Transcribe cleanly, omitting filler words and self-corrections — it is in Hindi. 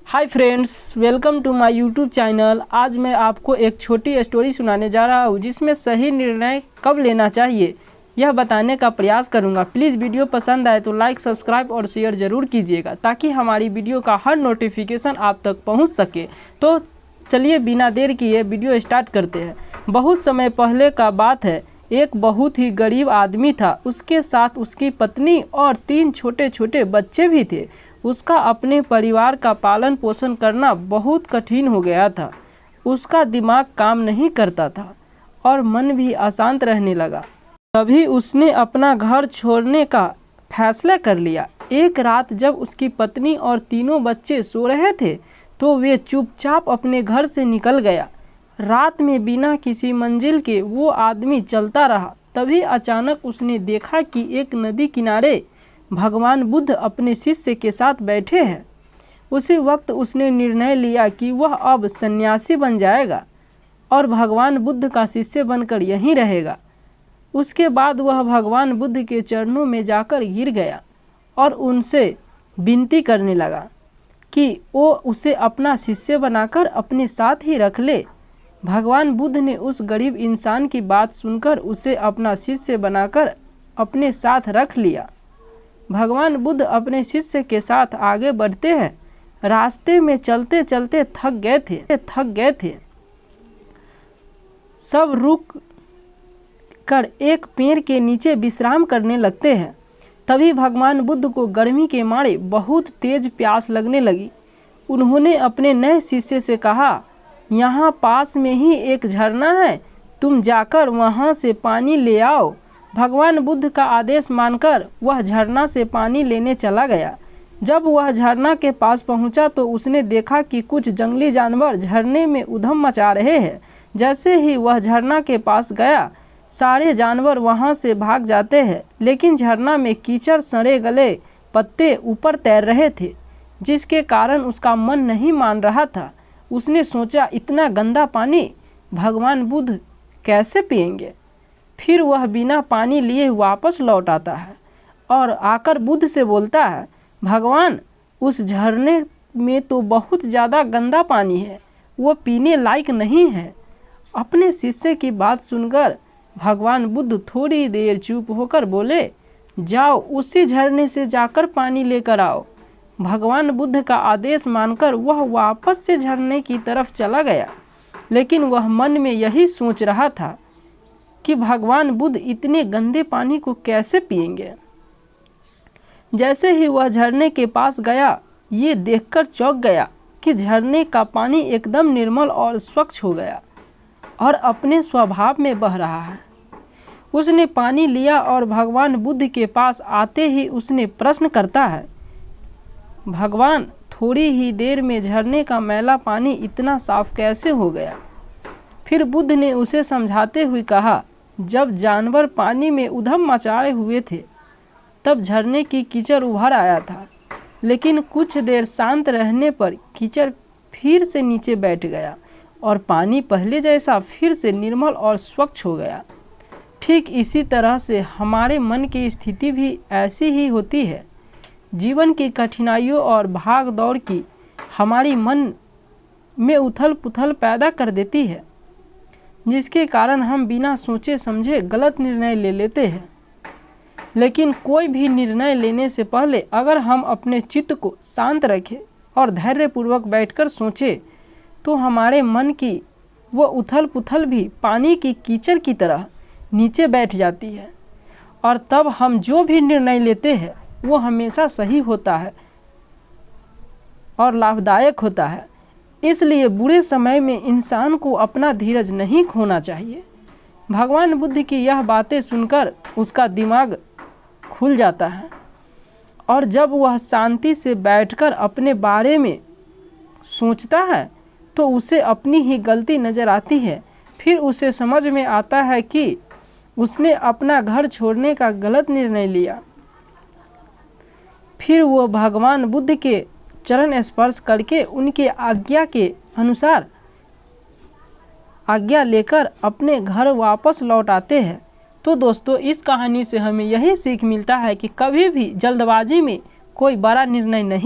Hi friends, welcome to my YouTube channel. आज मैं आपको एक छोटी स्टोरी सुनाने जा रहा हूँ जिसमें सही निर्णय कब लेना चाहिए यह बताने का प्रयास करूँगा। प्लीज़ वीडियो पसंद आए तो लाइक, सब्सक्राइब और शेयर ज़रूर कीजिएगा ताकि हमारी वीडियो का हर नोटिफिकेशन आप तक पहुँच सके। तो चलिए बिना देर किए वीडियो स्टार्ट करते हैं। बहुत समय पहले का बात है, एक बहुत ही गरीब आदमी था। उसके साथ उसकी पत्नी और 3 छोटे छोटे बच्चे भी थे। उसका अपने परिवार का पालन पोषण करना बहुत कठिन हो गया था। उसका दिमाग काम नहीं करता था और मन भी अशांत रहने लगा। तभी उसने अपना घर छोड़ने का फैसला कर लिया। एक रात जब उसकी पत्नी और तीनों बच्चे सो रहे थे तो वे चुपचाप अपने घर से निकल गया। रात में बिना किसी मंजिल के वो आदमी चलता रहा। तभी अचानक उसने देखा कि एक नदी किनारे भगवान बुद्ध अपने शिष्य के साथ बैठे हैं। उसी वक्त उसने निर्णय लिया कि वह अब सन्यासी बन जाएगा और भगवान बुद्ध का शिष्य बनकर यहीं रहेगा। उसके बाद वह भगवान बुद्ध के चरणों में जाकर गिर गया और उनसे विनती करने लगा कि वो उसे अपना शिष्य बनाकर अपने साथ ही रख ले। भगवान बुद्ध ने उस गरीब इंसान की बात सुनकर उसे अपना शिष्य बनाकर अपने साथ रख लिया। भगवान बुद्ध अपने शिष्य के साथ आगे बढ़ते हैं। रास्ते में चलते चलते थक गए थे। सब रुक कर एक पेड़ के नीचे विश्राम करने लगते हैं। तभी भगवान बुद्ध को गर्मी के मारे बहुत तेज प्यास लगने लगी। उन्होंने अपने नए शिष्य से कहा, यहाँ पास में ही एक झरना है, तुम जाकर वहाँ से पानी ले आओ। भगवान बुद्ध का आदेश मानकर वह झरना से पानी लेने चला गया। जब वह झरना के पास पहुंचा तो उसने देखा कि कुछ जंगली जानवर झरने में उधम मचा रहे हैं। जैसे ही वह झरना के पास गया, सारे जानवर वहां से भाग जाते हैं, लेकिन झरना में कीचड़, सड़े गले पत्ते ऊपर तैर रहे थे, जिसके कारण उसका मन नहीं मान रहा था। उसने सोचा, इतना गंदा पानी भगवान बुद्ध कैसे पिएंगे। फिर वह बिना पानी लिए वापस लौट आता है और आकर बुद्ध से बोलता है, भगवान, उस झरने में तो बहुत ज़्यादा गंदा पानी है, वो पीने लायक नहीं है। अपने शिष्य की बात सुनकर भगवान बुद्ध थोड़ी देर चुप होकर बोले, जाओ उसी झरने से जाकर पानी लेकर आओ। भगवान बुद्ध का आदेश मानकर वह वापस से झरने की तरफ चला गया, लेकिन वह मन में यही सोच रहा था कि भगवान बुद्ध इतने गंदे पानी को कैसे पिएंगे। जैसे ही वह झरने के पास गया, ये देखकर चौंक गया कि झरने का पानी एकदम निर्मल और स्वच्छ हो गया और अपने स्वभाव में बह रहा है। उसने पानी लिया और भगवान बुद्ध के पास आते ही उसने प्रश्न करता है, भगवान, थोड़ी ही देर में झरने का मैला पानी इतना साफ कैसे हो गया। फिर बुद्ध ने उसे समझाते हुए कहा, जब जानवर पानी में उधम मचाए हुए थे तब झरने की कीचड़ उभर आया था, लेकिन कुछ देर शांत रहने पर कीचड़ फिर से नीचे बैठ गया और पानी पहले जैसा फिर से निर्मल और स्वच्छ हो गया। ठीक इसी तरह से हमारे मन की स्थिति भी ऐसी ही होती है। जीवन की कठिनाइयों और भाग दौड़ की हमारी मन में उथल पुथल पैदा कर देती है, जिसके कारण हम बिना सोचे समझे गलत निर्णय ले लेते हैं। लेकिन कोई भी निर्णय लेने से पहले अगर हम अपने चित्त को शांत रखें और धैर्यपूर्वक बैठकर सोचें तो हमारे मन की वो उथल पुथल भी पानी की कीचड़ की तरह नीचे बैठ जाती है और तब हम जो भी निर्णय लेते हैं वो हमेशा सही होता है और लाभदायक होता है। इसलिए बुरे समय में इंसान को अपना धीरज नहीं खोना चाहिए। भगवान बुद्ध की यह बातें सुनकर उसका दिमाग खुल जाता है और जब वह शांति से बैठकर अपने बारे में सोचता है तो उसे अपनी ही गलती नज़र आती है। फिर उसे समझ में आता है कि उसने अपना घर छोड़ने का गलत निर्णय लिया। फिर वो भगवान बुद्ध के चरण स्पर्श करके उनके आज्ञा के अनुसार आज्ञा लेकर अपने घर वापस लौट आते हैं। तो दोस्तों, इस कहानी से हमें यही सीख मिलता है कि कभी भी जल्दबाजी में कोई बड़ा निर्णय नहीं